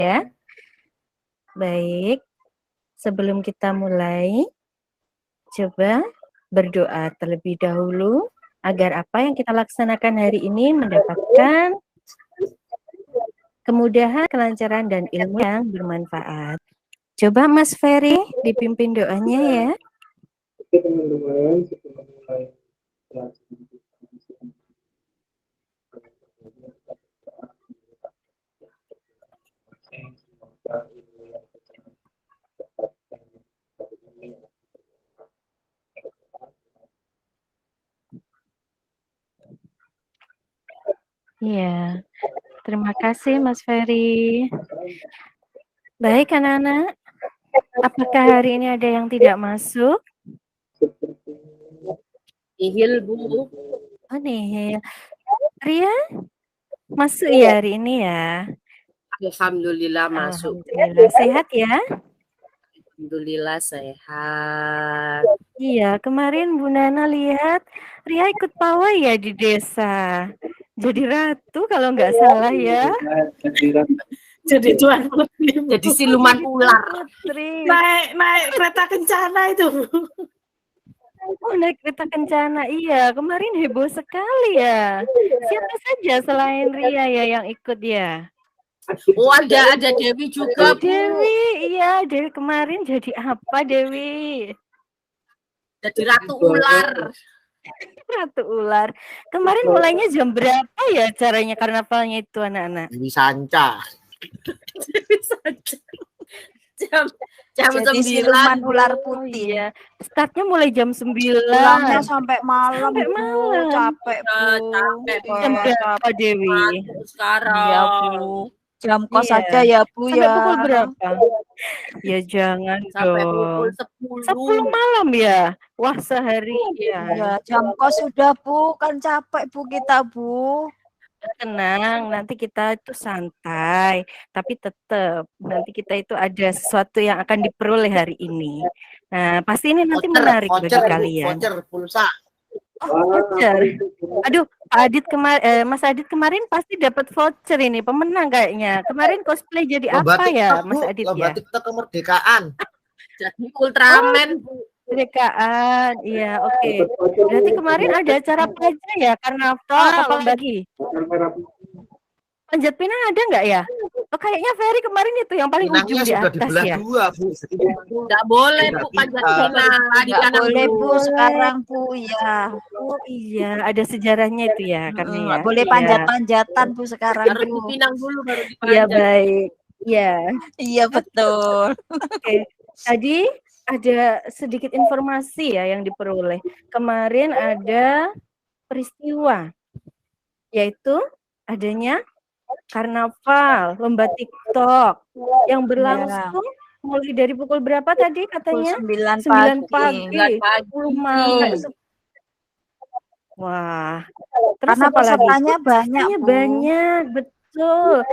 Ya. Baik, sebelum kita mulai, coba berdoa terlebih dahulu agar apa yang kita laksanakan hari ini mendapatkan kemudahan, kelancaran, dan ilmu yang bermanfaat. Coba Mas Ferry dipimpin doanya ya. Oke teman-teman, sebelum mulai Iya, terima kasih Mas Ferry. Baik anak-anak, apakah hari ini ada yang tidak masuk? Nihil, Bu. Oh nih, Ria masuk ya hari ini ya? Alhamdulillah masuk. Alhamdulillah, sehat ya? Alhamdulillah sehat. Iya, kemarin Bu Nana lihat Ria ikut pawai ya di desa. Jadi ratu kalau nggak salah ya. Jadi tuan putri. Jadi siluman ular. Putri. Naik kereta kencana itu. Oh, naik kereta kencana. Iya, kemarin heboh sekali ya. Siapa saja selain Ria ya yang ikut ya? Oh, ada Dewi juga, Bu. Dewi, iya, Dewi kemarin jadi apa, Dewi? Jadi ratu ular. Ratu ular. Kemarin mulainya jam berapa ya caranya karnavalnya itu anak-anak? Dewi Sanca. Jam Jadi 9. siluman ular putih. Iya. Startnya mulai jam 9. Pulangnya sampai malam. Sampai Bu. malam. Capek, Bu. Capek, Bu. Jam berapa, Dewi? Sekarang. Iya, Bu. Jam kos Iya. saja ya, Bu Sampai ya. pukul berapa? Ya jangan Sampai dong. pukul 10 malam ya? Wah, seharian. Ya, jam kos sudah, Bu. Kan capek, Bu, kita, Bu. Tenang, nanti kita itu santai, tapi tetap nanti kita itu ada sesuatu yang akan diperoleh hari ini. Nah, pasti ini nanti menarik bagi kalian. Voucher pulsa. Oh, voucher. Aduh, Mas Adit kemarin pasti dapat voucher ini, pemenang kayaknya. Kemarin cosplay jadi apa ya, Mas Adit ya? Lomba TikTok kemerdekaan. Jadi Ultraman, Bu. Kemerdekaan, iya, oke. Berarti kemarin ada acara apa aja ya? Karnaval, apa lagi? Panjat pinang ada nggak ya? Oh, kayaknya Ferry kemarin itu yang paling ujung Pinangnya di sudah atas dibelah ya. dua, Bu. Nggak boleh, Bu, panjat pinang. Nggak boleh, Bu, sekarang, Bu, ya. Oh iya, ada sejarahnya itu ya, karena ya. Nggak boleh Iya. panjat-panjatan, Bu, sekarang, Harus Bu. dipinang dulu baru dipanjat. Iya, baik. Iya. Iya, betul. Oke. Tadi ada sedikit informasi ya yang diperoleh. Kemarin ada peristiwa, yaitu adanya karnaval, lomba TikTok yang berlangsung mulai dari pukul berapa tadi katanya? Pukul 9 9 pagi, 10 malam. Wah, terus Karena apa lagi? pesertanya banyak, Bu. Banyak, betul.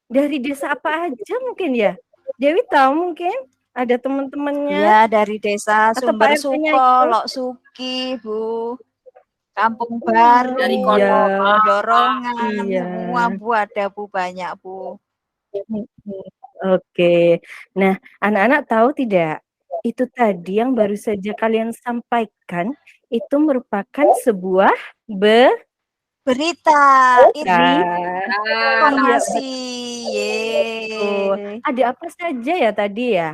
Dari desa apa aja mungkin ya? Dewi tahu mungkin ada teman-temannya. Ya, dari desa Atau Sumber Pak RT-nya Suko, itu? Lok Suki, Bu. Kampung Baru, Dari Dorongan, Iya. semua, Bu, ada, Bu, banyak, Bu. Oke. Nah, anak-anak tahu tidak? Itu tadi yang baru saja kalian sampaikan itu merupakan sebuah Berita, informasi. Oh, Ye. ada apa saja ya tadi ya?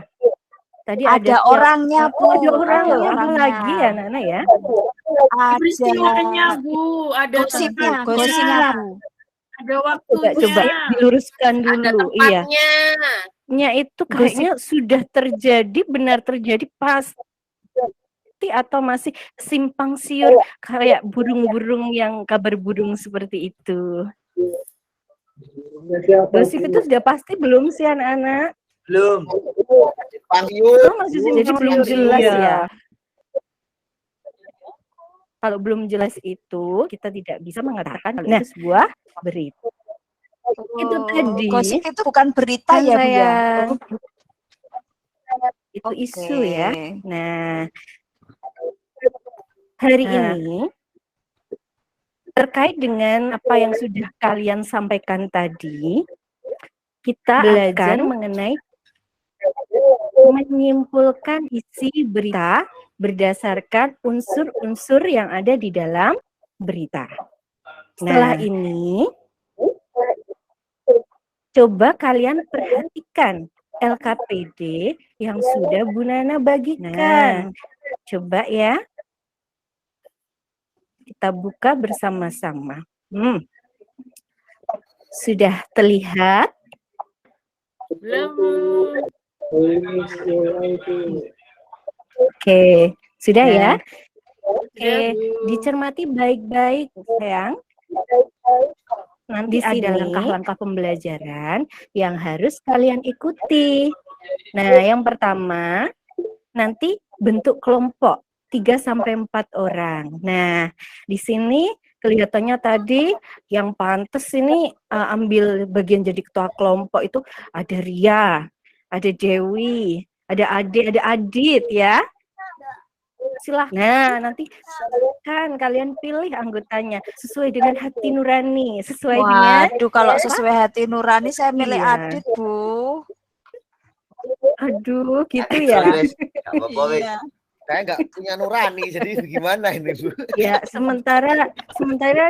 Tadi Ada orangnya, Bu. ada orangnya, Ada apa orangnya. lagi ya, Nana ya? Peristiwanya, Bu. Ada Gosipnya, tempatnya. gosipnya, Bu. Ada waktunya. Coba diluruskan Ada dulu. Iya. tempatnya. Nya itu kayaknya sudah terjadi, benar terjadi pasti atau masih simpang siur kayak burung-burung yang kabar burung seperti itu. Gosip itu sudah pasti belum sih anak-anak? Belum. Oh, masih jadi belum jelas ya. Kalau belum jelas itu kita tidak bisa mengatakan itu sebuah berita. Itu tadi. Gosip itu bukan berita Kan ya, Bu, ya? Itu isu ya. Nah, hari ini terkait dengan apa yang sudah kalian sampaikan tadi, kita belajar mengenai menyimpulkan isi berita berdasarkan unsur-unsur yang ada di dalam berita. Setelah ini, coba kalian perhatikan LKPD yang sudah Bu Nana bagikan. Coba ya, kita buka bersama-sama. Sudah terlihat? Belum. Oke, sudah ya? Oke, dicermati baik-baik, sayang. Nanti ada langkah-langkah pembelajaran yang harus kalian ikuti. Nah, yang pertama, nanti bentuk kelompok 3-4 orang. Nah, di sini kelihatannya tadi yang pantas ini ambil bagian jadi ketua kelompok itu ada Ria, ada Dewi, ada Ade, ada Adit ya. Silahkan. Nah, nanti kan kalian pilih anggotanya sesuai dengan hati nurani, sesuai dengan. Waduh, kalau sesuai hati nurani saya milih Adit, Bu. Aduh, gitu ya. Nggak apa-apa, wes. Saya nggak punya nurani, jadi gimana ini, Bu? Ya, sementara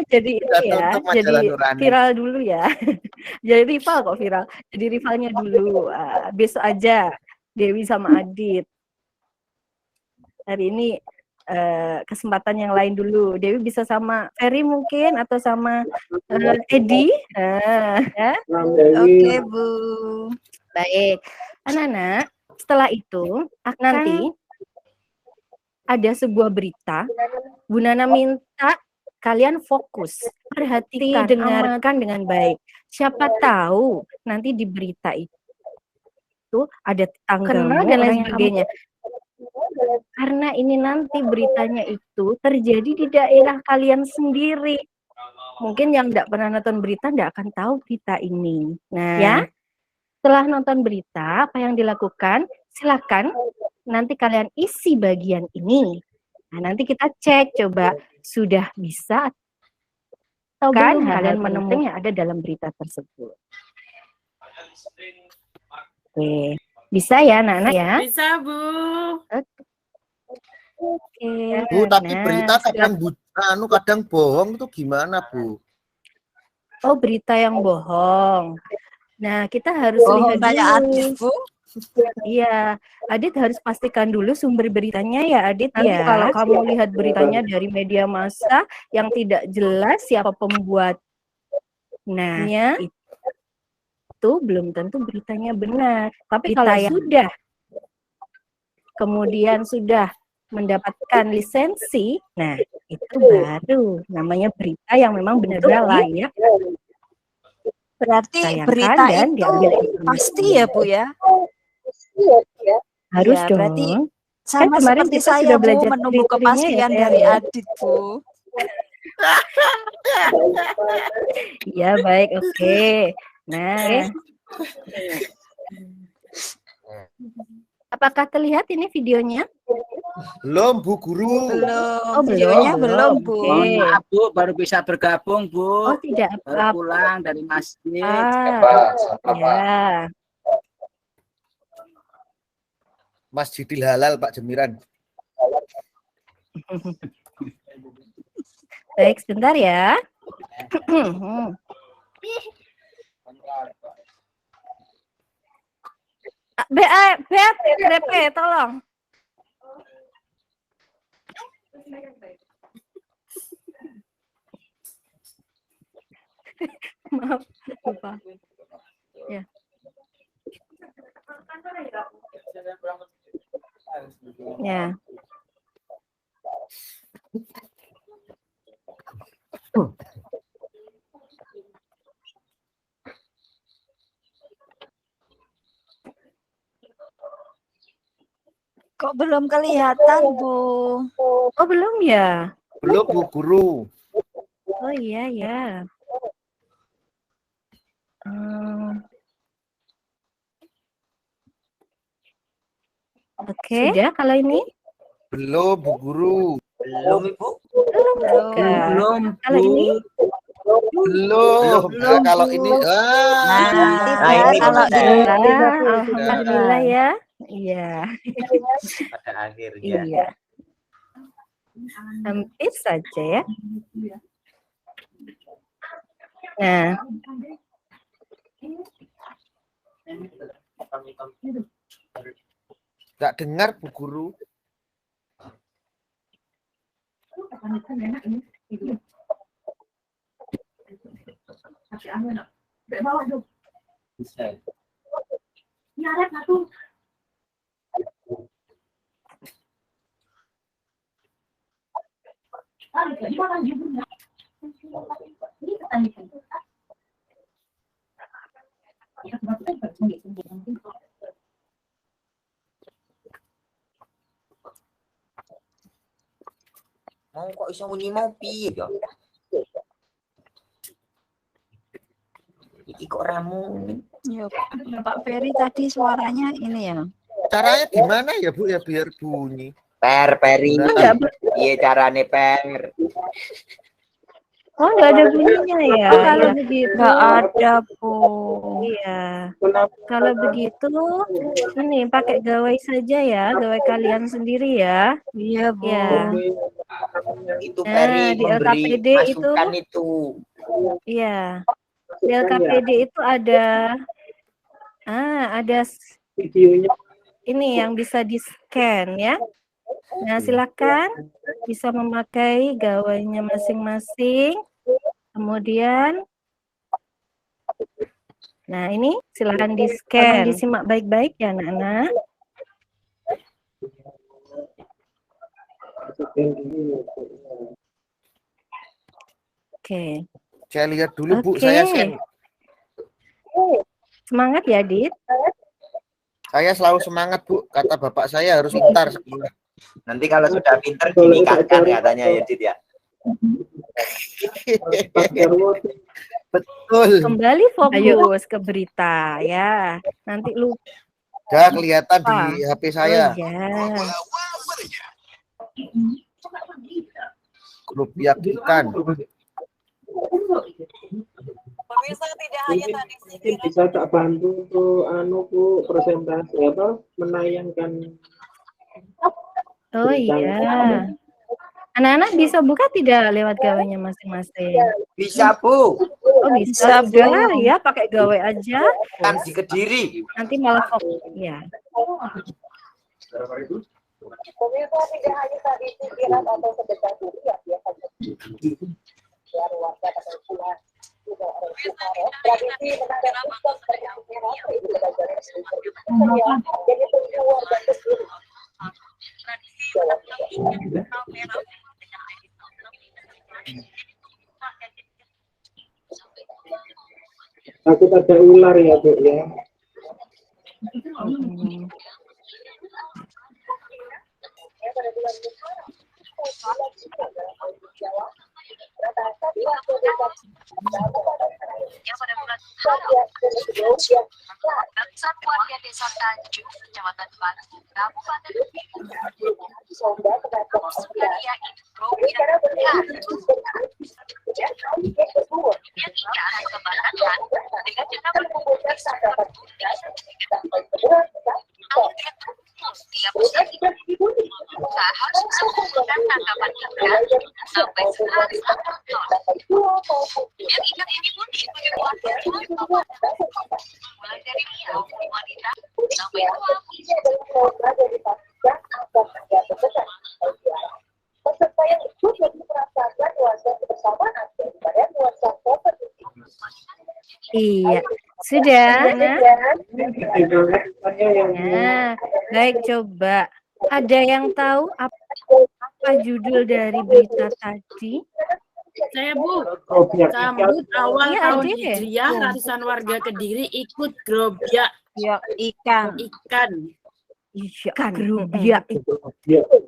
jadi Kita ini ya, tutup majalah jadi nurani. viral dulu ya. Jadi rival kok viral. Jadi rivalnya dulu. Besok aja Dewi sama Adit. Hari ini kesempatan yang lain dulu. Dewi bisa sama Ferry mungkin atau sama Edi. Ya. Oke, Bu. Baik. Anak-anak, setelah itu nanti ada sebuah berita. Bu Nana minta kalian fokus, perhatikan, dengarkan dengan baik. Siapa tahu nanti di berita itu ada tetanggamu dan lain sebagainya. Karena ini nanti beritanya itu terjadi di daerah kalian sendiri. Mungkin yang tidak pernah nonton berita tidak akan tahu berita ini. Nah, ya, setelah nonton berita, apa yang dilakukan? Silakan nanti kalian isi bagian ini. Nah, nanti kita cek coba sudah bisa atau kan kalian menemukan yang ada dalam berita tersebut. Oke, bisa ya, Nana ya? Bisa, Bu. Oke. Bu, tapi berita kadang bohong itu gimana, Bu? Oh, berita yang bohong. Nah, kita harus lihat Kayak dulu. Adit, Bu. Iya, Adit harus pastikan dulu sumber beritanya ya, Adit. Nanti ya, kalau kamu lihat beritanya dari media massa yang tidak jelas siapa pembuat, nah, itu belum tentu beritanya benar. Tapi kalau sudah, kemudian sudah mendapatkan lisensi, nah itu baru namanya berita yang memang benar-benar layak. Berarti berita itu pasti ya, Bu ya? Harus ya, dong. Berarti sama kemarin seperti kita saya, sudah Bu, belajar menunggu kriteria kepastian ya, dari Adit, Bu. Iya, baik, oke. Nah, apakah terlihat ini videonya? Belum, Bu Guru. Belum. Oh, Videonya belum, Bu. Oke. Maaf, Bu, baru bisa bergabung, Bu. Oh, tidak Baru apa-apa. pulang dari masjid. Ya. Masjidil Halal, Pak Jemiran. Baik, sebentar ya. BP, tolong. Maaf, lupa. Ya. Ya. Kok belum kelihatan, Bu? Oh, belum ya? Belum, Bu Guru. Oh iya ya. Oke. Sudah kalau ini? Belum, Bu Guru. Belum, Ibu. Belum. Belum, Kalau Bu. ini? Belum. Nah, kalau ini Nah, ini kalau bisa. Alhamdulillah ya. Iya. Pada akhirnya. Iya. Hampir saja ya. Nah, Nggak dengar Bu Guru. Mau kok iso muni mau piye yo? Iki kok ramu. Ya, Pak Ferry tadi suaranya ini ya. Caranya gimana ya Bu ya biar bunyi? Peri. enggak, Iya carane per. oh enggak ada bunyinya ya. Kalau begitu Nggak ada, Bu. iya. Kenapa? Kalau begitu ini pakai gawai saja ya, gawai kalian sendiri ya. Iya, Bu. Ya. Itu Nah, Peri di memberi LKPD masukan itu. Iya. Di LKPD itu ada Videonya ini yang bisa di-scan ya. Nah, silakan bisa memakai gawainya masing-masing. Kemudian nah, ini silakan di-scan. Disimak baik-baik ya, anak-anak. Oke. Saya lihat dulu Bu, Oke. saya send. Semangat ya, Dit. Saya selalu semangat Bu, kata bapak saya harus pintar sekolah. Nanti kalau sudah pinter dinikahkan katanya ya Dit ya. Betul. Kembali fokus ke berita ya. Nanti lupa. Udah kelihatan di HP saya. Oh, ya. Grup ikan. Pemirsa tidak hanya tadi mungkin bisa tak bantu untuk Bu presentasi apa menayangkan. Oh iya. Anak-anak bisa buka tidak lewat gawainya masing-masing? Bisa Bu. Oh bisa, udah ya pakai gawai aja. Kan di Kediri. Nanti malah fokus ya. Pemirsa tidak hanya tadi pikiran atau sedekah ya biasanya. Biar warga pada pulang juga harus diharap. Tradisi menanggapi untuk berpikiran itu belajar ya. Jadi tunggu warga kecil. Takut ada ular ya Bu ya. Yang pada bulan ratusan warga desa Tanjung, Kecamatan Batu, Kabupaten Sukaria itu program yang akan kebatasan dengan jumlah berkumpul tiap usaha harus mengumpulkan tangkapan ikan sampai 100 ton. Dan ikan ini pun diikuti warga mulai dari pria, wanita, sampai tua. Peserta yang ikut lebih merasakan nuansa kebersamaan daripada nuansa kompetisi. Iya, sudah. Nah, baik coba. Ada yang tahu apa judul dari berita tadi? Saya Bu, Grobyak sambut awal Iya, tahun Ade. Hijriah, ratusan warga Kediri ikut grobyak Ya, ikan. ikan. Iya, grobyak.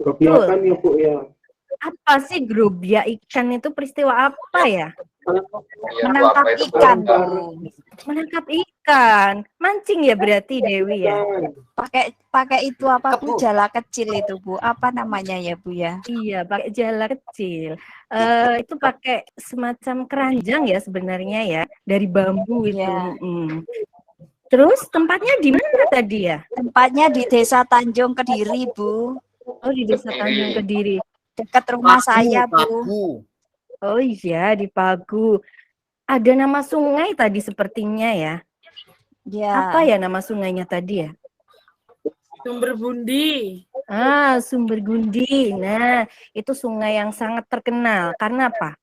Grobyakan ya Bu ya. Apa sih grobyak ikan itu peristiwa apa ya? Menangkap ikan, Bu. Menangkap Bukan. Mancing ya berarti Dewi ya? Pakai itu apa Bu? Kebu. Jala kecil itu Bu. Apa namanya ya Bu ya? Iya, pakai jala kecil. Itu pakai semacam keranjang ya sebenarnya ya, dari bambu itu. Iya. Terus tempatnya di mana tadi ya? Tempatnya di Desa Tanjung Kediri Bu. Oh, di Desa Tanjung Kediri. Dekat rumah Pagu, saya Bu. Pagu. Oh iya, di Pagu. Ada nama sungai tadi sepertinya ya. Ya. Apa ya nama sungainya tadi ya? Sumber Bundi. Sumber Gundi. Nah, itu sungai yang sangat terkenal. Karena apa?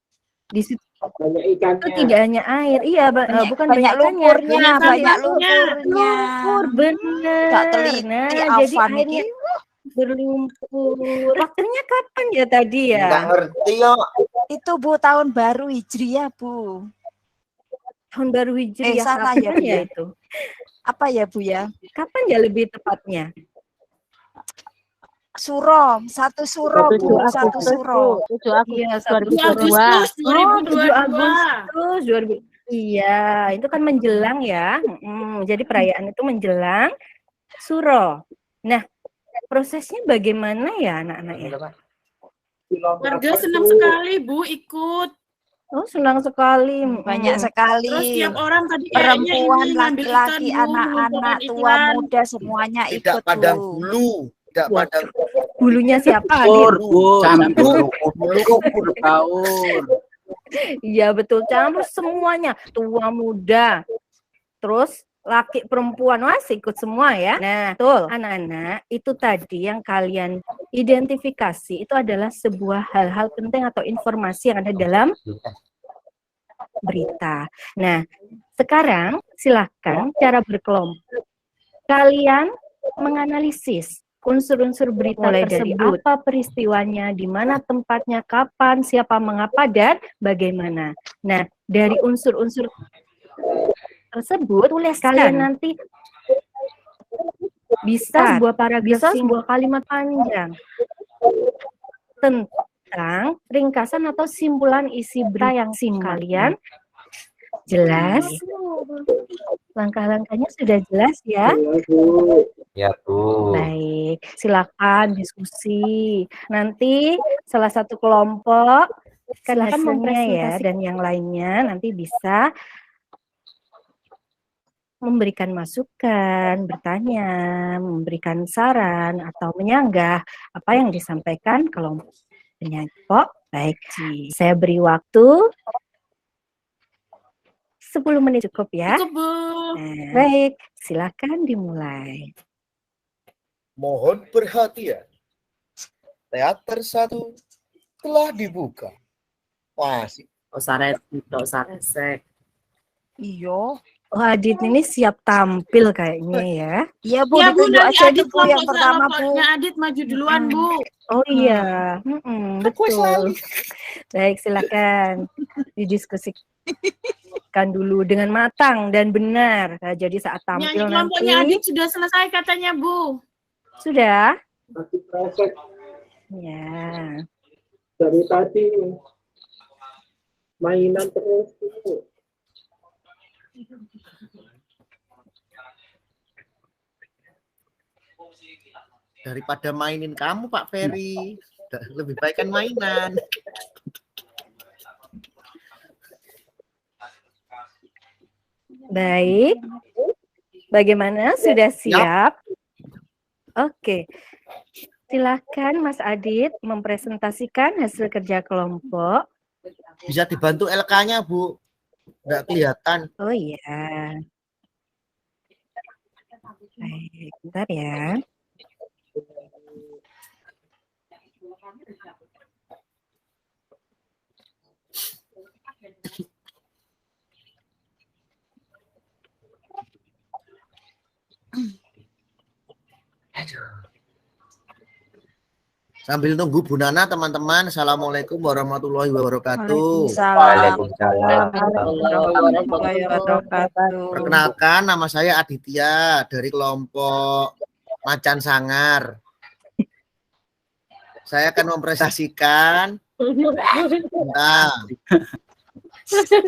Di situ banyak ikannya. tidak hanya air, iya, bukan banyak ikannya. lumpurnya, banyak lumpurnya. lumpurnya. Lumpur, bener. Nggak teliti Nah, jadi Afan airnya ini. berlumpur. Waktunya kapan ya tadi ya? Nggak ngerti yo. Itu Bu tahun baru Hijriah Bu. Tahun baru Hijriah salah ya, kapan Bu, ya ya? itu? Apa ya Bu ya? Kapan ya lebih tepatnya? Suro, 1 Suro Bu, 1 Suro. 7 Agustus Iya, 7 2022. Agustus 7 2022. Agustus 2000. Iya, itu kan menjelang ya. Jadi perayaan itu menjelang Suro. Nah, prosesnya bagaimana ya anak-anak ya? Warga senang sekali Bu ikut. Oh, senang sekali. Banyak sekali. Terus tiap orang tadi kayaknya Perempuan, ini ngambil laki-laki, ikan, Bu, anak-anak, mengumpulkan tua, ikan. muda semuanya Tidak ikut pandang Bu. bulu. Tidak pandang Bulunya siapa? Campur, Adit? Bu. Campur. Campur baur. Iya, betul. Campur semuanya. Tua, muda. Terus laki, perempuan. Wah, ikut semua ya. Nah, betul. Anak-anak, itu tadi yang kalian identifikasi itu adalah sebuah hal-hal penting atau informasi yang ada dalam berita. Nah, sekarang silakan cara berkelompok. Kalian menganalisis unsur-unsur berita Mulai tersebut. Apa peristiwanya, di mana tempatnya, kapan, siapa, mengapa, dan bagaimana. Nah, dari unsur-unsur tersebut, kalian nanti bisa sebuah paragraf, sebuah kalimat panjang tentang ringkasan atau simpulan isi berita yang kalian jelas. Langkah-langkahnya sudah jelas ya? Ya, Bu. Baik, silakan diskusi. Nanti salah satu kelompok silakan mempresentasikan ya, dan yang lainnya nanti bisa memberikan masukan, bertanya, memberikan saran atau menyanggah apa yang disampaikan kelompok penyangkok. Baik, saya beri waktu 10 menit cukup ya. Cukup, Bu. Nah, baik, silakan dimulai. Mohon perhatian. Teater 1 telah dibuka. Wah, sih. Resek. Iya. Oh, Adit ini siap tampil kayaknya ya. Iya Bu, Ya Bu, ditunjuk nanti aja Adit Bu yang kelompok pertama Bu. kelompoknya Adit maju duluan, Bu. Oh iya, betul. Baik, silakan didiskusikan dulu dengan matang dan benar. Nah, jadi saat tampil Nyanyi kelompoknya nanti Adit sudah selesai katanya, Bu. sudah. Masih presek Ya. dari tadi mainan terus. Daripada mainin kamu Pak Ferry, lebih baik kan mainan. Baik. Bagaimana? Sudah siap? Oke. Silakan Mas Adit mempresentasikan hasil kerja kelompok. Bisa dibantu LK-nya, Bu. Nggak kelihatan. Oh iya. Baik, bentar ya. Sambil nunggu Bu Nana, teman-teman. Assalamualaikum warahmatullahi wabarakatuh. Waalaikumsalam. Perkenalkan, nama saya Aditya dari kelompok Macan Sangar. Saya akan mempresentasikan tentang 1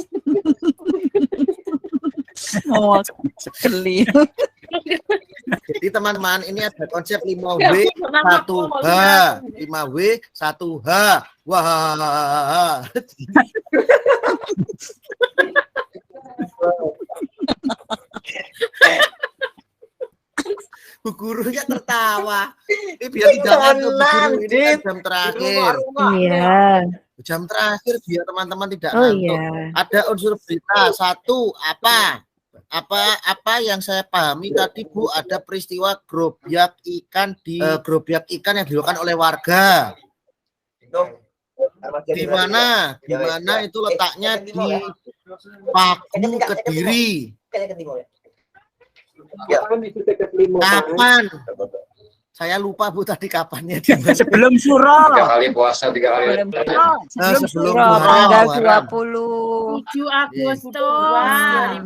Oh, geli. Jadi teman-teman ini ada konsep 5W 1H, 5W 1H. Wah. Bu gurunya tertawa. Ini biar tidak ngantuk Bu guru, ini kan jam terakhir. Iya. Jam terakhir biar teman-teman tidak Oh ngantuk. iya. Ada unsur berita satu apa yang saya pahami tadi Bu, ada peristiwa gerobak ikan yang dilakukan oleh warga. Di mana itu letaknya di Paku Kediri. Kapan? Saya lupa Bu tadi kapannya. Sebelum Suro. 3 kali puasa, 3 kali. Sebelum Tanggal Muharram. 20. 7 Agustus.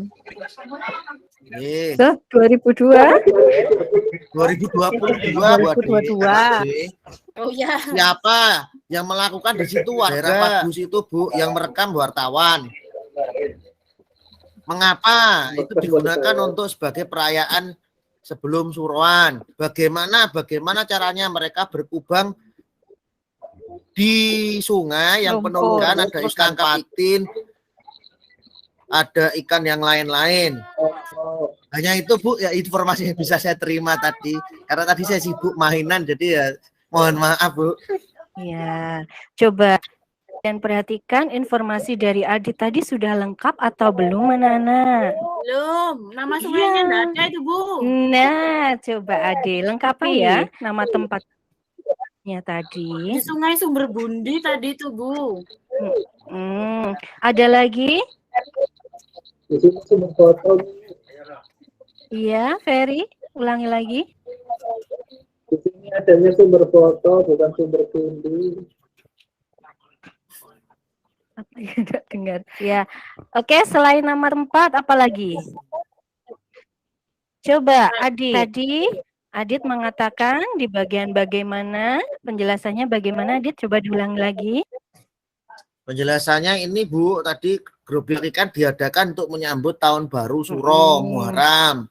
Nih, 2002. 2022 buat 2022. Oh ya. Siapa yang melakukan di situ daerah Bagus itu Bu, yang merekam wartawan. Mengapa itu digunakan untuk sebagai perayaan sebelum Suroan? Bagaimana caranya mereka berkubang di sungai yang penuh ikan, ada ikan patin, ada ikan yang lain-lain. Hanya itu Bu, ya informasi yang bisa saya terima tadi. Karena tadi saya sibuk mainan, jadi ya mohon maaf Bu. Ya, coba dan perhatikan informasi dari Adit tadi sudah lengkap atau belum, anak-anak? Belum. Nama sungainya enggak ada itu, Bu. Nah, coba Adit lengkapi ya nama tempatnya tadi. Di Sungai Sumber Bundi tadi itu, Bu. Ada lagi? Di sini sumber foto. Iya, Ferry, ulangi lagi. Di sini adanya sumber foto, bukan sumber bundi. Tidak dengar. Ya, oke. Selain nama tempat, apa lagi? Coba, Adit mengatakan di bagian bagaimana penjelasannya bagaimana Adit? Coba diulang lagi. Penjelasannya ini Bu, tadi gerobak ikan diadakan untuk menyambut tahun baru Suro, Muharram.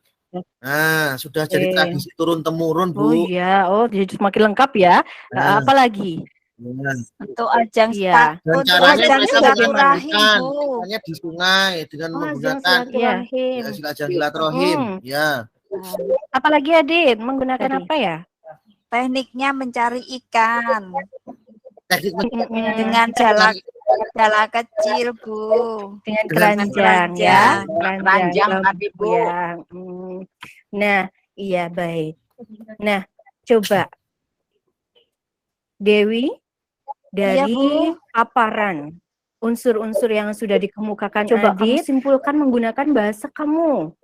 Nah, sudah jadi tradisi turun temurun Bu. Oh iya, jadi semakin lengkap ya. Apa lagi? Untuk ajang Iya. Dan untuk caranya ajang mereka silaturahim, memandikan Bu. ikannya di sungai dengan menggunakan ajang silaturahim. Ya. Apalagi Adit menggunakan apa ya? Tekniknya mencari ikan Teknik dengan jala kecil, Bu. Dengan keranjang ya. Keranjang tadi, Bu. Ya. Nah, iya baik. Nah, coba Dewi dari paparan unsur-unsur yang sudah dikemukakan coba kamu simpulkan menggunakan bahasa kamu.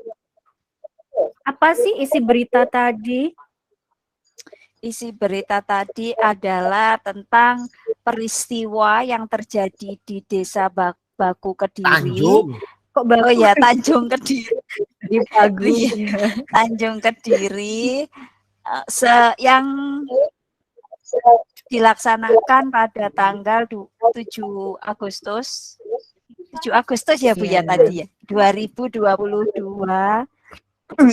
Apa sih isi berita tadi? Isi berita tadi adalah tentang peristiwa yang terjadi di Desa Baku Kediri. Tanjung. Kok Baku? Oh ya, Tanjung Kediri. Di Bagus. Tanjung Kediri yang dilaksanakan pada tanggal 7 Agustus. 7 Agustus ya Bu ya tadi ya. 2022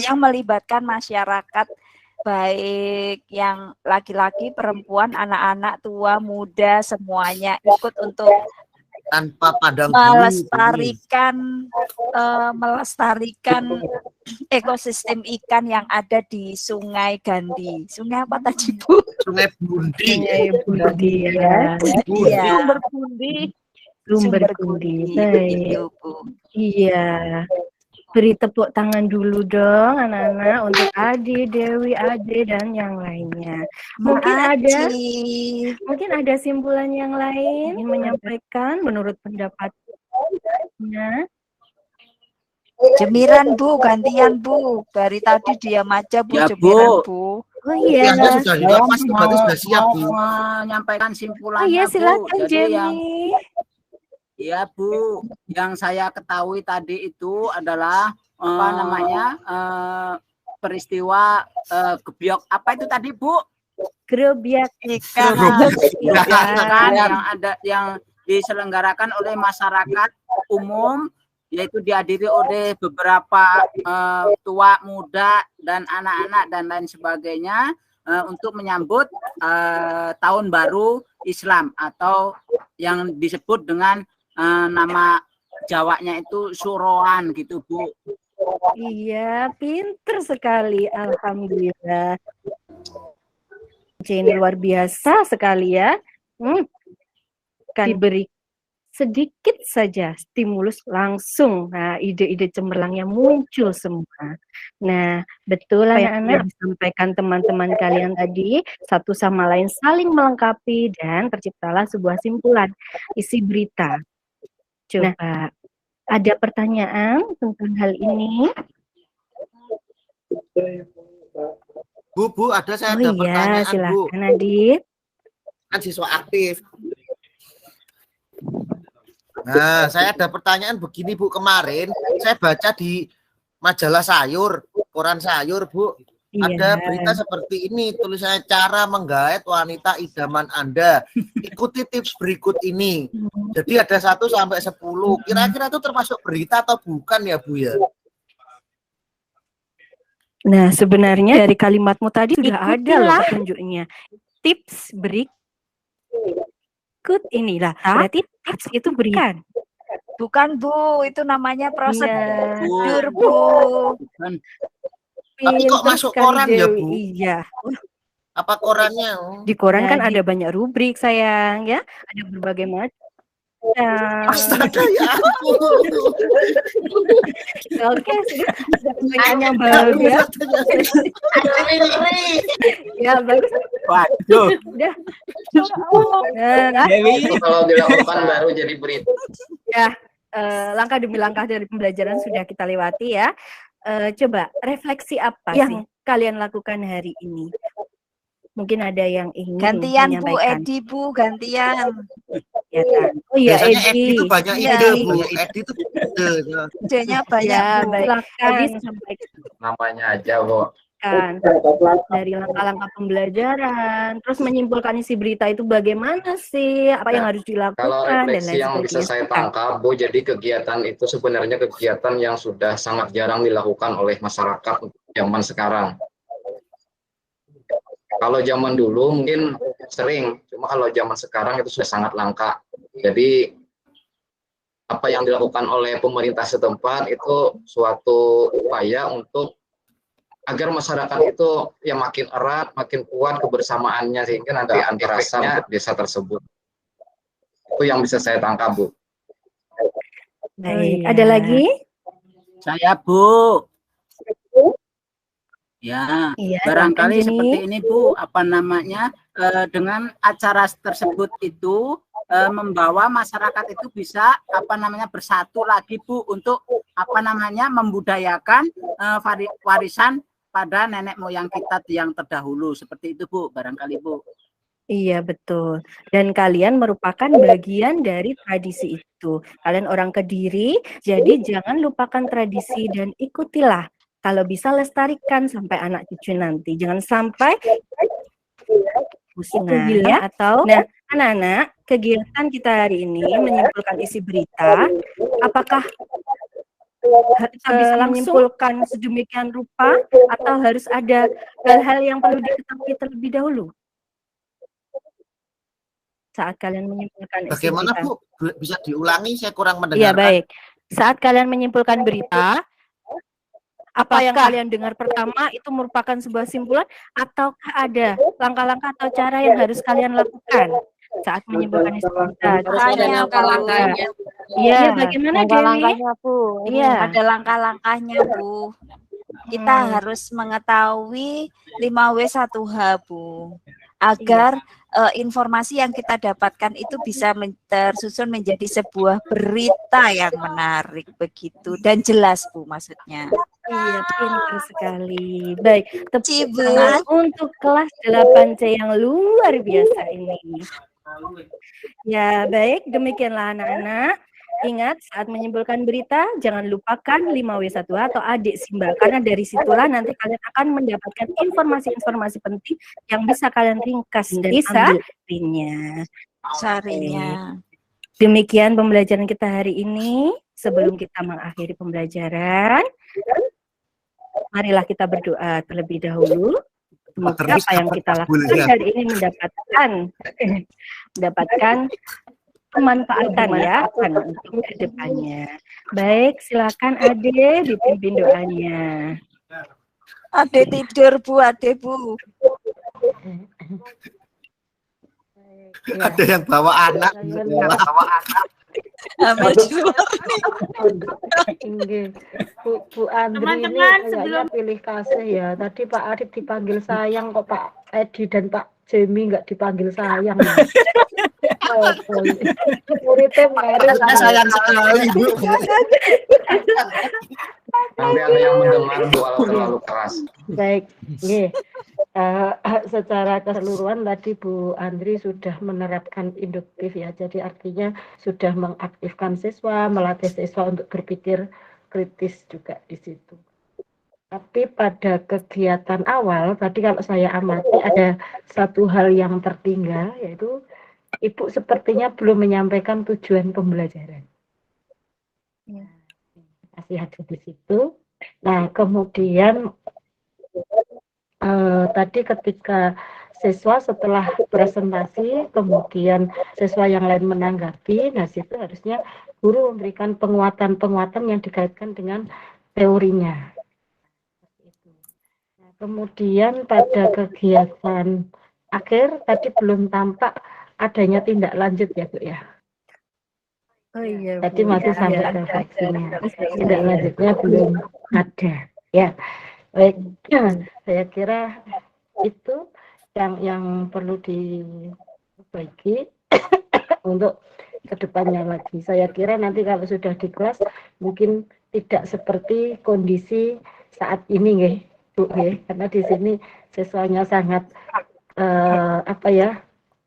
yang melibatkan masyarakat baik yang laki-laki, perempuan, anak-anak, tua, muda, semuanya ikut untuk tanpa pandang melestarikan ekosistem ikan yang ada di Sungai Gandhi. Sungai apa tadi Bu? Sungai Bundi. Ya. Iya. Sumber Bundi. Begitu, Bu. Iya. Beri tepuk tangan dulu dong anak-anak untuk Adi, Dewi, Ade dan yang lainnya. Mungkin ada simpulan yang lain ingin menyampaikan menurut pendapatnya. Jemiran Bu, gantian Bu. Dari tadi diam aja Bu, Ya, jemiran Bu. Bu. Oh iya. Sudah dilepas, berarti sudah siap Bu. Menyampaikan simpulannya, Oh iya, silakan Bu. Jadi Jemi. Iya Bu, yang saya ketahui tadi itu adalah peristiwa gebyok apa itu tadi Bu? Gerobak Ikan. Yang diselenggarakan oleh masyarakat umum yaitu dihadiri oleh beberapa tua, muda, dan anak-anak dan lain sebagainya untuk menyambut tahun baru Islam atau yang disebut dengan nama Jawanya itu Suroan gitu, Bu. Iya, pinter sekali. Alhamdulillah. Ini luar biasa sekali ya. Kan diberi sedikit saja stimulus langsung. Nah, ide-ide cemerlangnya muncul semua. Nah, betul anak-anak disampaikan teman-teman kalian tadi, satu sama lain saling melengkapi dan terciptalah sebuah simpulan isi berita. Coba ada pertanyaan tentang hal ini? Bu, ada saya ada pertanyaan, Bu. Silakan, Adit. Kan siswa aktif. Nah, saya ada pertanyaan begini, Bu. Kemarin saya baca di majalah sayur, koran sayur, Bu. Ada berita seperti ini, tulisannya cara menggait wanita idaman Anda. Ikuti tips berikut ini. Jadi ada 1 sampai 10. Kira-kira itu termasuk berita atau bukan ya, Bu ya? Nah, sebenarnya dari kalimatmu tadi sudah ada loh petunjuknya. Tips berikut inilah. Berarti tips itu berikan. Bukan, Bu, itu namanya prosedur, Bu. Bukan. Tapi kok masuk koran ya, Bu? Iya. Apa korannya? Di koran kan ada banyak rubrik, sayang, ya. Ada berbagai macam. Astaga, ya ampun. Oke, sudah pertanyaan baru ya. Ya, bagus. Waduh. Udah. Kalau dilakukan baru jadi berita. Ya, langkah demi langkah dari pembelajaran sudah kita lewati ya. Coba refleksi apa yang kalian lakukan hari ini? Mungkin ada yang ingin gantian Bu menyampaikan. Edi, Bu, gantian. Ya kan? Oh iya, biasanya Edi itu banyak ide, Bu. Edi itu idenya banyak, ya, Bu. silakan sampaikan. Namanya aja, Bu. Dari langkah-langkah pembelajaran, terus menyimpulkan isi berita itu bagaimana sih, apa yang harus dilakukan, Kalau dan refleksi lain yang bisa sebagainya. saya tangkap, Bu, jadi kegiatan itu sebenarnya kegiatan yang sudah sangat jarang dilakukan oleh masyarakat zaman sekarang. Kalau zaman dulu mungkin sering, cuma kalau zaman sekarang itu sudah sangat langka. Jadi apa yang dilakukan oleh pemerintah setempat itu suatu upaya untuk agar masyarakat itu yang makin erat, makin kuat kebersamaannya sehingga nanti anti rasa desa tersebut. Itu yang bisa saya tangkap, Bu. Baik, ada lagi? Saya, Bu. Ya, barangkali seperti ini, Bu, apa namanya, dengan acara tersebut itu membawa masyarakat itu bisa apa namanya bersatu lagi, Bu, untuk apa namanya membudayakan warisan pada nenek moyang kita yang terdahulu. Seperti itu, Bu, barangkali, Bu. Iya, betul. Dan kalian merupakan bagian dari tradisi itu. Kalian orang Kediri, jadi jangan lupakan tradisi dan ikutilah. Kalau bisa lestarikan sampai anak cucu nanti. Jangan sampai musnah ya. Atau anak-anak, kegiatan kita hari ini menyimpulkan isi berita. Apakah kita bisa menyimpulkan sedemikian rupa atau harus ada hal-hal yang perlu diketahui terlebih dahulu saat kalian menyimpulkan isi bagaimana, berita? Bu? Bisa diulangi, saya kurang mendengar. Iya, baik. Saat kalian menyimpulkan berita, apa yang kalian dengar pertama itu merupakan sebuah simpulan atau ada langkah-langkah atau cara yang harus kalian lakukan saat menyimpulkan isi berita? Ada langkah-langkahnya. Iya, bagaimana Dewi? Bu. Iya. Ada langkah-langkahnya, Bu. Kita harus mengetahui 5W1H, Bu. Agar informasi yang kita dapatkan itu bisa tersusun menjadi sebuah berita yang menarik begitu dan jelas, Bu, maksudnya. Iya, pintar sekali. Baik, tepuk tangan untuk kelas 8C yang luar biasa ini. Ya, baik, demikianlah anak-anak. Ingat, saat menyimpulkan berita, jangan lupakan 5W1H atau adik Simba, karena dari situlah nanti kalian akan mendapatkan informasi-informasi penting yang bisa kalian ringkas dan ambil pinnya. Sarinya. Demikian pembelajaran kita hari ini. sebelum kita mengakhiri pembelajaran, marilah kita berdoa terlebih dahulu. Semoga apa yang kita lakukan hari ini mendapatkan kemanfaatan ya untuk kedepannya. Baik, silakan Ade dipimpin doanya. Ade tidur Bu, Ade Bu. Ada yang bawa anak. Ambil dulu. Bu Andri ini kayaknya pilih kasih ya. Tadi Pak Arif dipanggil sayang kok Pak Edi dan Pak Jemi nggak dipanggil sayang. Muridnya sayang sekali Bu. Nanti ada yang mendengar walau terlalu keras. Baik, secara keseluruhan tadi Bu Andri sudah menerapkan induktif ya. Jadi artinya sudah mengaktifkan siswa, melatih siswa untuk berpikir kritis juga di situ. Tapi pada kegiatan awal tadi kalau saya amati ada satu hal yang tertinggal, yaitu Ibu sepertinya belum menyampaikan tujuan pembelajaran. Masih ada di situ. Nah, kemudian tadi ketika siswa setelah presentasi, kemudian siswa yang lain menanggapi, nah situ harusnya guru memberikan penguatan-penguatan yang dikaitkan dengan teorinya. Nah, kemudian pada kegiatan akhir tadi belum tampak adanya tindak lanjut ya Bu ya. Oh iya, tadi masih sampai refleksinya. Tindak lanjutnya belum ada. Ya, baik. Saya kira itu yang perlu diperbaiki untuk kedepannya lagi. Saya kira nanti kalau sudah di kelas mungkin tidak seperti kondisi saat ini, nggih, Bu, nggih. Karena di sini siswanya sangat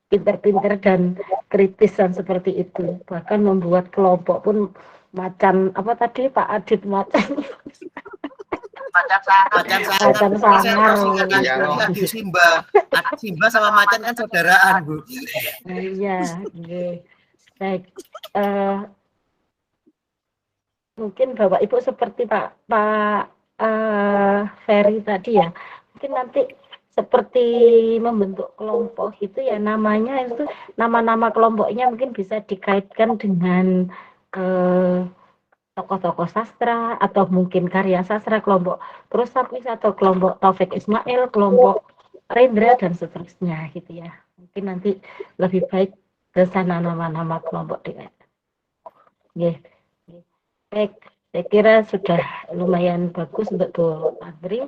pinter-pinter dan kritis dan seperti itu. Bahkan membuat kelompok pun macan apa tadi Pak Adit macan sangar. Simba sama macan kan saudaraan Bu. Iya, nggih. Baik. Mungkin Bapak Ibu seperti Pak Ferry tadi ya. Mungkin nanti seperti membentuk kelompok gitu ya, namanya itu nama-nama kelompoknya mungkin bisa dikaitkan dengan tokoh-tokoh sastra atau mungkin karya sastra, kelompok Prusapis atau kelompok Taufik Ismail, kelompok Rendra dan seterusnya gitu ya. Mungkin nanti lebih baik ke sana nama-nama kelompok dikaitkan. Oke. Baik, saya kira sudah lumayan bagus untuk Bu Andri.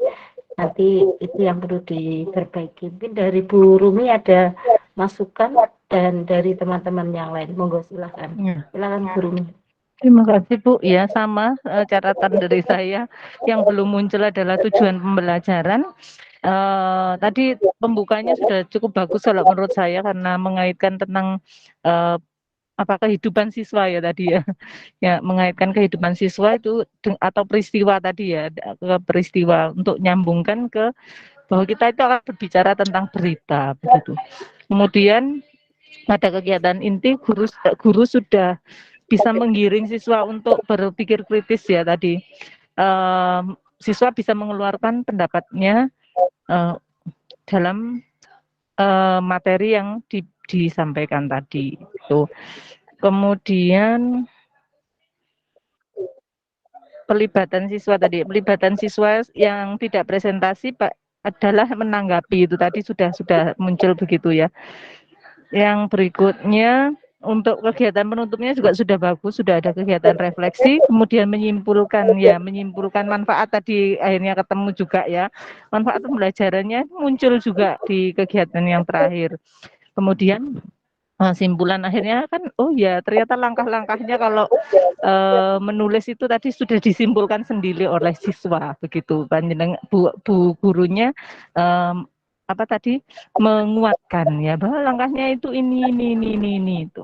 Nanti itu yang perlu diperbaiki. Mungkin dari Bu Rumi ada masukan dan dari teman-teman yang lain. Monggo silakan. Silakan Bu Rumi. Terima kasih Bu. Ya, sama catatan dari saya yang belum muncul adalah tujuan pembelajaran. Tadi pembukanya sudah cukup bagus kalau menurut saya karena mengaitkan tentang kehidupan siswa ya tadi ya. Ya, mengaitkan kehidupan siswa itu atau peristiwa tadi ya, ke peristiwa untuk nyambungkan ke bahwa kita itu akan berbicara tentang berita begitu. Kemudian pada kegiatan inti guru sudah bisa menggiring siswa untuk berpikir kritis ya tadi. Siswa bisa mengeluarkan pendapatnya dalam materi yang disampaikan tadi itu. Kemudian pelibatan siswa yang tidak presentasi Pak adalah menanggapi itu tadi sudah muncul begitu ya. Yang berikutnya untuk kegiatan penutupnya juga sudah bagus, sudah ada kegiatan refleksi, kemudian menyimpulkan manfaat tadi akhirnya ketemu juga ya. Manfaat pembelajarannya muncul juga di kegiatan yang terakhir. Kemudian simpulan akhirnya kan ternyata langkah-langkahnya kalau menulis itu tadi sudah disimpulkan sendiri oleh siswa begitu. Bu gurunya menguatkan ya bahwa langkahnya itu ini itu.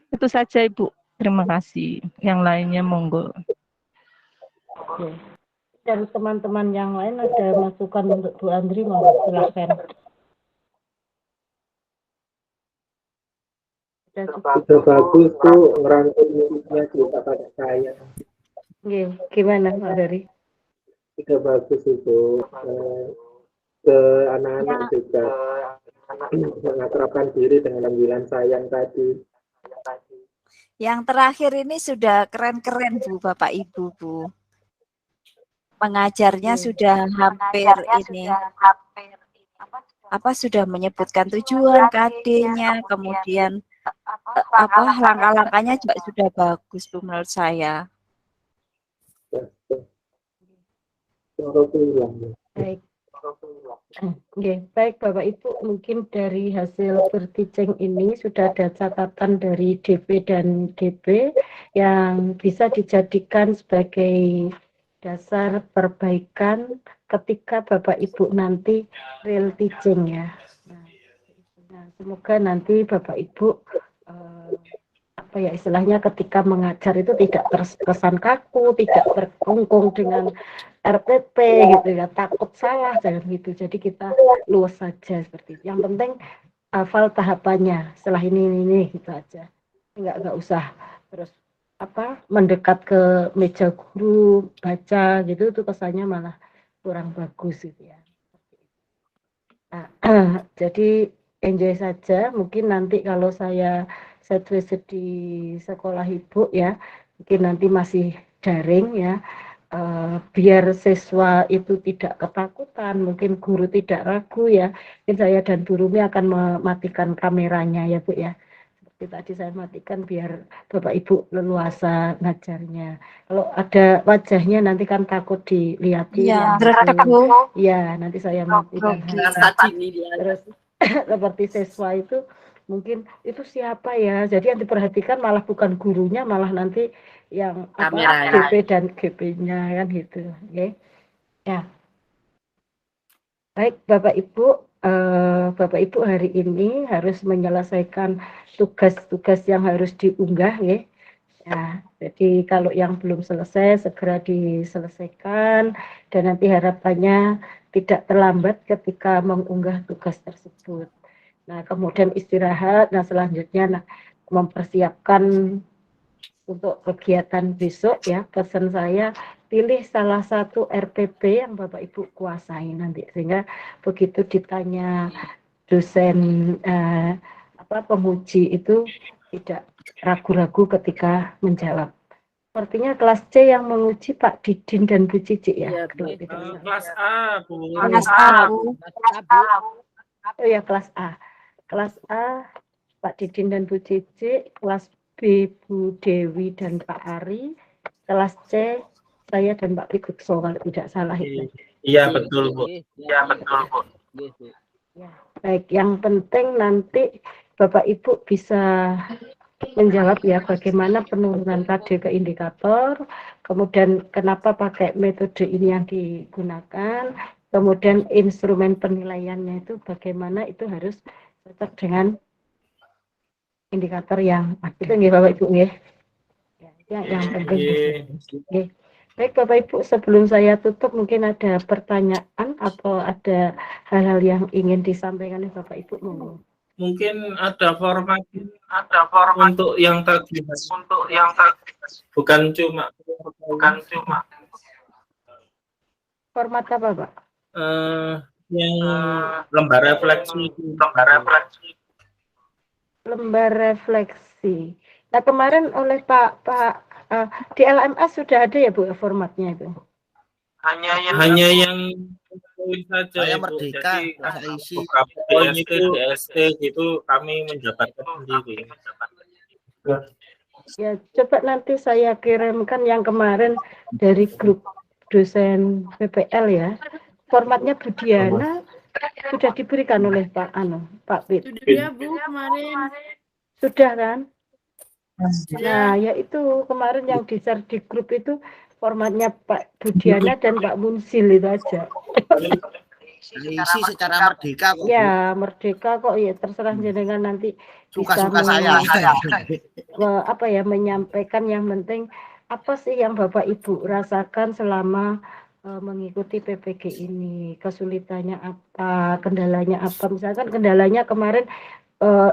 Itu saja Ibu. Terima kasih. Yang lainnya monggo. Oke. Dan teman-teman yang lain ada masukan untuk Bu Andri, monggo silakan. Sudah bagus tuh ngerangkul musiknya juga pada saya. Gimana Pak Dari? Sudah bagus itu ke anak-anak juga mengakrabkan diri dengan panggilan sayang tadi. Yang terakhir ini sudah keren-keren Bu, Bapak Ibu, Bu. Pengajarnya sudah hampir ini sudah menyebutkan tujuan KD-nya, kemudian langkah-langkahnya juga sudah bagus Bu menurut saya. Baik. Baik Bapak Ibu, mungkin dari hasil berteaching ini sudah ada catatan dari DP dan DB yang bisa dijadikan sebagai dasar perbaikan ketika Bapak Ibu nanti real teaching ya. Nah, semoga nanti Bapak Ibu istilahnya ketika mengajar itu tidak terkesan kaku, tidak terkungkung dengan RPP gitu ya, takut salah jangan gitu. Jadi kita luas saja seperti itu. Yang penting hafal tahapannya. Setelah ini gitu aja. Enggak usah terus mendekat ke meja guru baca gitu, itu kesannya malah kurang bagus gitu ya. Nah, jadi enjoy saja. Mungkin nanti kalau saya visit di sekolah ibu ya, mungkin nanti masih daring ya, biar siswa itu tidak ketakutan, mungkin guru tidak ragu ya, mungkin saya dan Bu Rumi akan mematikan kameranya ya Bu ya, seperti tadi saya matikan biar Bapak Ibu leluasa ngajarnya. Kalau ada wajahnya nanti kan takut dilihatin ya, nanti saya matikan. Terus seperti siswa itu mungkin itu siapa ya, jadi yang diperhatikan malah bukan gurunya, malah nanti yang DP dan GP-nya kan gitu. Ya. Baik Bapak Ibu hari ini harus menyelesaikan tugas-tugas yang harus diunggah ya. Ya, jadi kalau yang belum selesai segera diselesaikan dan nanti harapannya tidak terlambat ketika mengunggah tugas tersebut. Nah, kemudian istirahat, nah selanjutnya mempersiapkan untuk kegiatan besok ya. Pesan saya, pilih salah satu RPP yang Bapak Ibu kuasai nanti, sehingga begitu ditanya dosen penguji itu tidak ragu-ragu ketika menjawab. Sepertinya kelas C yang menguji Pak Didin dan Bu Cici ya. Kelas A, Bu. Kelas A, Bu. Oh ya, kelas A. Kelas A, Pak Didin dan Bu Cici, kelas B, Bu Dewi dan Pak Ari, kelas C, saya dan Pak Pikukso kalau tidak salah itu. Iya, betul, Bu. Ya, baik, yang penting nanti Bapak Ibu bisa menjawab ya bagaimana penurunan KD ke indikator, kemudian kenapa pakai metode ini yang digunakan, kemudian instrumen penilaiannya itu bagaimana, itu harus cocok dengan indikator yang itu nggih Bapak Ibu nggih. Ya, yang penting. Nggih. Baik Bapak Ibu, sebelum saya tutup mungkin ada pertanyaan atau ada hal-hal yang ingin disampaikan oleh Bapak Ibu monggo. Mungkin ada format untuk yang tadi bukan cuma format apa Pak? Yang lembar refleksi. Lembar refleksi. Nah kemarin oleh Pak di LMS sudah ada ya Bu formatnya itu? Hanya yang tulis saja. Saya Bu. merdeka, Jadi masa isi. poin itu DST gitu kami menjabarkan sendiri. Ya coba nanti saya kirimkan yang kemarin dari grup dosen PPL ya. Formatnya Bu Diana sudah diberikan oleh Pak Pit. Sudah Bu kemarin. Sudah kan? Nah, ya itu kemarin yang di-share di grup itu formatnya Pak Budiana dan Pak Munsil itu aja. Isi secara merdeka kok. Ya, merdeka kok ya, terserah jenengan nanti Suka-suka bisa saya. menyampaikan, yang penting apa sih yang Bapak Ibu rasakan selama mengikuti PPG ini, kesulitannya apa, kendalanya apa. Misalkan kendalanya kemarin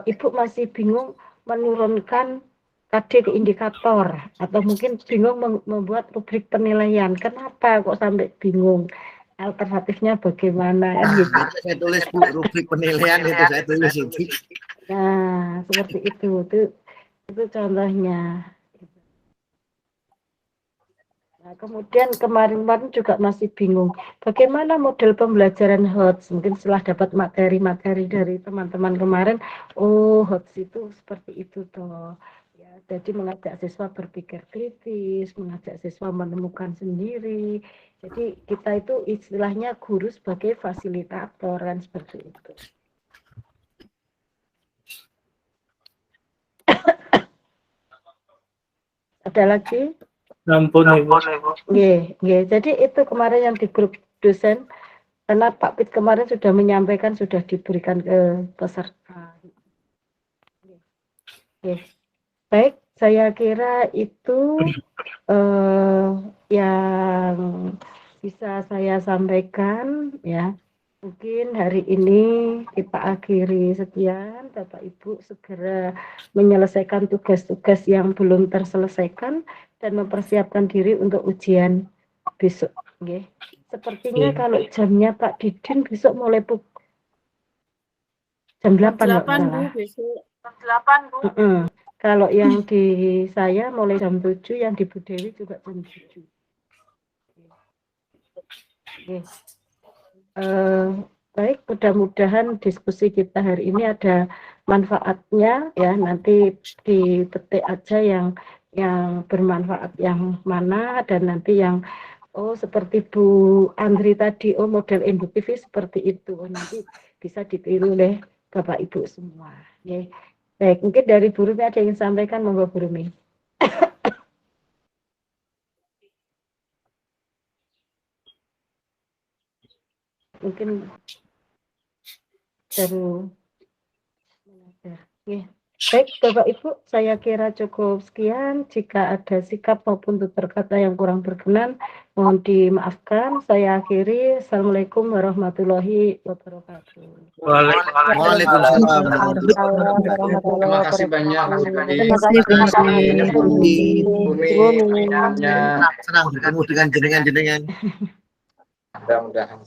Ibu masih bingung menurunkan KD di indikator, atau mungkin bingung membuat rubrik penilaian. Kenapa kok sampai bingung? Alternatifnya bagaimana kan gitu. Itu saya tulis Bu, rubrik penilaian itu saya tulis itu. Nah, seperti itu contohnya. Nah, kemudian kemarin juga masih bingung bagaimana model pembelajaran HOTS. Mungkin setelah dapat materi-materi dari teman-teman kemarin, oh HOTS itu seperti itu toh. Ya, jadi mengajak siswa berpikir kritis, mengajak siswa menemukan sendiri. Jadi kita itu istilahnya guru sebagai fasilitator kan seperti itu. Ada lagi? Ampun Ibu. Jadi itu kemarin yang di grup dosen, karena Pak Pit kemarin sudah menyampaikan, sudah diberikan ke peserta. Baik, saya kira itu yang bisa saya sampaikan ya. Mungkin hari ini kita akhiri sekian. Bapak Ibu segera menyelesaikan tugas-tugas yang belum terselesaikan dan mempersiapkan diri untuk ujian besok. Sepertinya kalau jamnya Pak Didin besok mulai jam 8 Bu, besok. Jam 8 Bu. Kalau yang di saya mulai jam 7, yang di Bu Dewi juga jam 7. Baik, mudah-mudahan diskusi kita hari ini ada manfaatnya ya. Nanti dipetik aja yang bermanfaat yang mana, dan nanti yang seperti Bu Andri tadi, model induktif seperti itu, nanti bisa ditiru oleh Bapak Ibu semua. Baik, mungkin dari Bu Rumi ada yang sampaikan, monggo Bu Rumi. Mungkin baru mengajar. Baik, Bapak Ibu, saya kira cukup sekian. Jika ada sikap maupun tutur kata yang kurang berkenan, mohon dimaafkan. Saya akhiri. Assalamualaikum warahmatullahi wabarakatuh. Waalaikumsalam. Terima kasih banyak. Terima kasih banyak. Senang bertemu dengan jenengan-jenengan. Mudah-mudahan.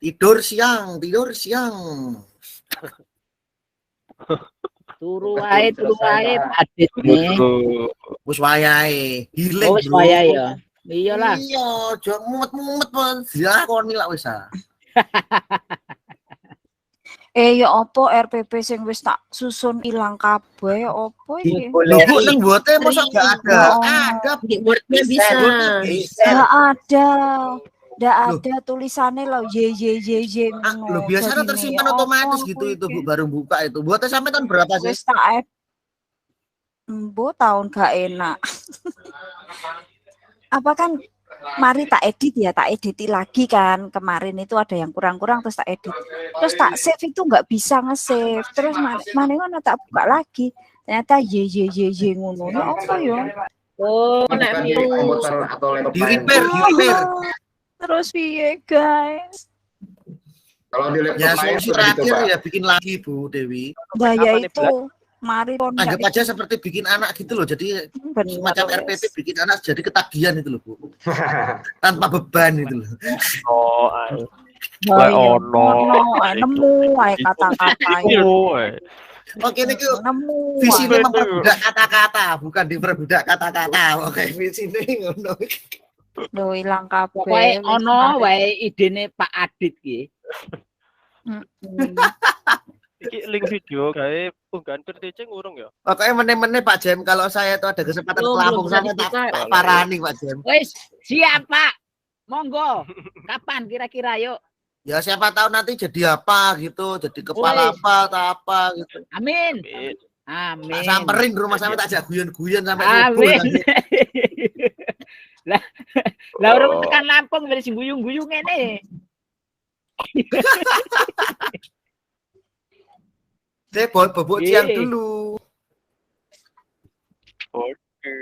Tidur siang. Turu wae adit nih. Wis wayahe. Healing. Wis wayahe ya. Iyalah. Iya, aja mumet-mumet pun dilakoni lak wis ah. Ya opo RPP sing wis tak susun ilang kabeh opo iki? Bu ning bote mosok gak ada. Ada Wordnya bisa. Nggak ada tulisannya loh Y. Lo biasanya tersimpan otomatis gitu itu Bu, baru buka itu. Buatnya sampai tahun berapa sih? Wis tak tahun gak enak. Apa kan mari tak edit lagi kan. Kemarin itu ada yang kurang-kurang terus tak edit. Terus tak save itu nggak bisa nge-save. Terus mana tak buka lagi. Ternyata Y ngono. Apa ya? Di komputer atau laptop. Di repair. Terus piye guys? Kalau di laptop lain terakhir ya bikin lagi Bu Dewi. Daya itu mari anggap aja seperti bikin anak gitu loh. Jadi semacam RPP bikin anak jadi ketagihan itu loh Bu. Tanpa beban itu loh. Nemu kata-kata. Oke ini visi ini memperbudak kata-kata, bukan diperbudak kata-kata. Oke visi ini ngono. Lho ilang kabeh. Pokoke ono wae idene Pak Adit ki. Iki link video gawe unggahan PTC ngurung ya. Pokoknya meneh-meneh Pak Jem, kalau saya itu ada kesempatan ke Lampung sana tak parani Pak Jem. Wis, siap Pak. Monggo. Kapan kira-kira yuk? Ya siapa tahu nanti jadi apa gitu, jadi kepala apa gitu. Amin. Tak samperin rumah sampai tak ajak guyon-guyon sampai subuh. Lah urung tekan Lampung wis guyung-guyung ngene. Saya bobok siang dulu. Oke.